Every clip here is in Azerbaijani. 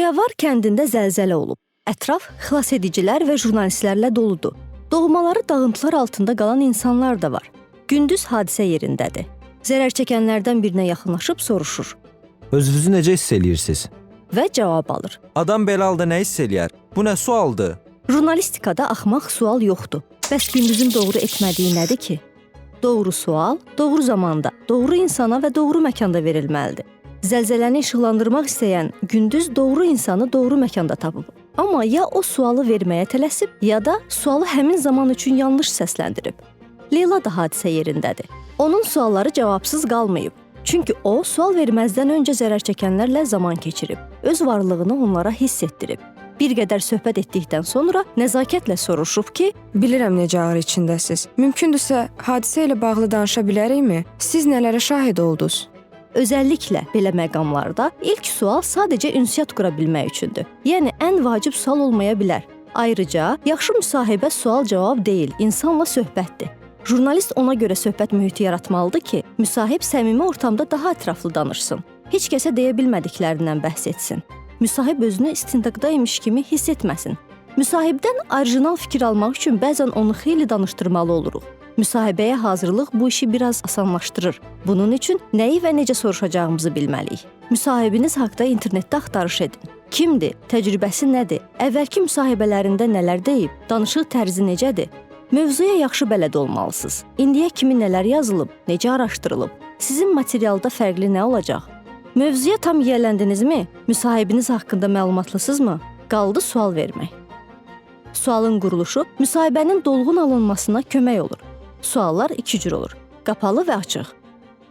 Boyavar kəndində zəlzələ olub. Ətraf xilasedicilər və jurnalistlərlə doludur. Doğmaları dağıntılar altında qalan insanlar da var. Gündüz hadisə yerindədir. Zərər çəkənlərdən birinə yaxınlaşıb soruşur. Özünüzü necə hiss eləyirsiniz? Və cavab alır. Adam belə halda nə hiss eləyər? Bu nə sualdır? Jurnalistikada axmaq sual yoxdur. Bəs gündüzün doğru etmədiyi nədir ki? Doğru sual, doğru zamanda, doğru insana və doğru məkanda verilməlidir. Zəlzələni işıqlandırmaq istəyən gündüz doğru insanı doğru məkanda tapıb. Amma ya o sualı verməyə tələsib, ya da sualı həmin zaman üçün yanlış səsləndirib. Leyla da hadisə yerindədir. Onun sualları cavabsız qalmayıb. Çünki o, sual verməzdən öncə zərər çəkənlərlə zaman keçirib. Öz varlığını onlara hiss etdirib. Bir qədər söhbət etdikdən sonra nəzakətlə soruşub ki, bilirəm necə ağrı içindəsiz. Mümkündürsə, hadisə ilə bağlı danışa bilərikmi? Siz nələrə şahid oldunuz? Özəlliklə belə məqamlarda ilk sual sadəcə ünsiyyət qura bilmək üçündür. Yəni, ən vacib sual olmaya bilər. Ayrıca, yaxşı müsahibə sual-cavab deyil, insanla söhbətdir. Jurnalist ona görə söhbət mühiti yaratmalıdır ki, müsahib səmimi ortamda daha ətraflı danışsın. Heç kəsə deyə bilmədiklərindən bəhs etsin. Müsahib özünü istintaqdaymış kimi hiss etməsin. Müsahibdən orijinal fikir almaq üçün bəzən onu xeyli danışdırmalı oluruq. Müsahibəyə hazırlıq bu işi biraz asanlaşdırır. Bunun üçün nəyi və necə soruşacağımızı bilməliyik. Müsahibiniz haqqında internetdə axtarış edin. Kimdir? Təcrübəsi nədir? Əvvəlki müsahibələrində nələr deyib? Danışıq tərzi necədir? Mövzuya yaxşı bələd olmalısınız. İndiyə kimi nələr yazılıb? Necə araşdırılıb? Sizin materialda fərqli nə olacaq? Mövzuya tam yiyələndinizmi? Müsahibiniz haqqında məlumatlısınızmı? Qaldı sual vermək. Sualın quruluşu müsahibənin dolğun alınmasına kömək olur. Suallar iki cür olur: qapalı və açıq.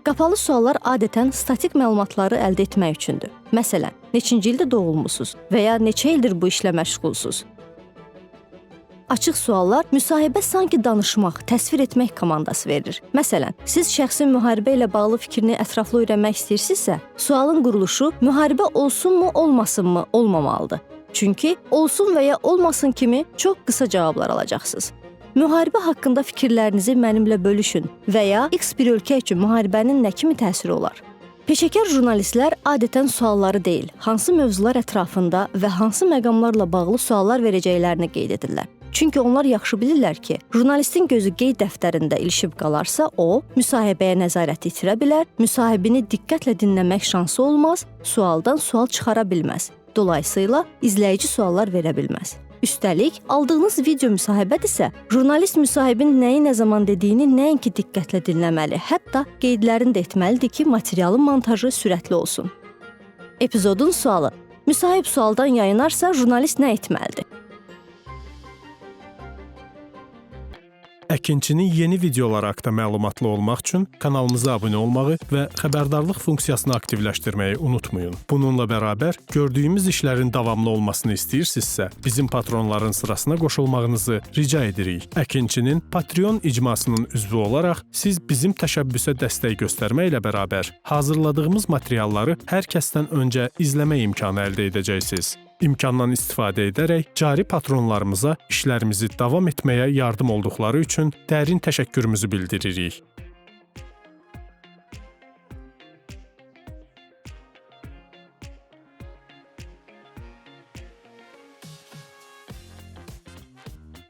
Qapalı suallar adətən statik məlumatları əldə etmək üçündür. Məsələn, neçinci ildə doğulmusunuz və ya neçə ildir bu işlə məşğulsuz? Açıq suallar müsahibə sanki danışmaq, təsvir etmək komandası verir. Məsələn, siz şəxsin müharibə ilə bağlı fikrini ətraflı öyrənmək istəyirsinizsə, sualın quruluşu müharibə olsunmu, olmasınmı olmamalıdır. Çünki olsun və ya olmasın kimi çox qısa cavablar alacaqsınız. Müharibə haqqında fikirlərinizi mənimlə bölüşün və ya X bir ölkə üçün müharibənin nə kimi təsiri olar? Peşəkar jurnalistlər adətən sualları deyil, hansı mövzular ətrafında və hansı məqamlarla bağlı suallar verəcəklərini qeyd edirlər. Çünki onlar yaxşı bilirlər ki, jurnalistin gözü qeyd dəftərində ilişib qalarsa, o, müsahibəyə nəzarət itirə bilər, müsahibini diqqətlə dinləmək şansı olmaz, sualdan sual çıxara bilməz. Dolayısıyla izləyici suallar verə bilməz. Üstəlik, aldığınız video müsahibədirsə, jurnalist müsahibin nəyi nə zaman dediyini nəinki diqqətlə dinləməli, hətta qeydlərini də etməlidir ki, materialın montajı sürətli olsun. Epizodun sualı. Müsahib sualdan yayınarsa, jurnalist nə etməlidir? Əkinçinin yeni videoları haqqında məlumatlı olmaq üçün kanalımıza abunə olmağı və xəbərdarlıq funksiyasını aktivləşdirməyi unutmayın. Bununla bərabər, gördüyümüz işlərin davamlı olmasını istəyirsinizsə, bizim patronların sırasına qoşulmağınızı rica edirik. Əkinçinin Patreon icmasının üzvü olaraq siz bizim təşəbbüsə dəstək göstərməklə bərabər hazırladığımız materialları hər kəsdən öncə izləmə imkanı əldə edəcəksiniz. İmkandan istifadə edərək cari patronlarımıza işlərimizi davam etməyə yardım olduqları üçün dərin təşəkkürümüzü bildiririk.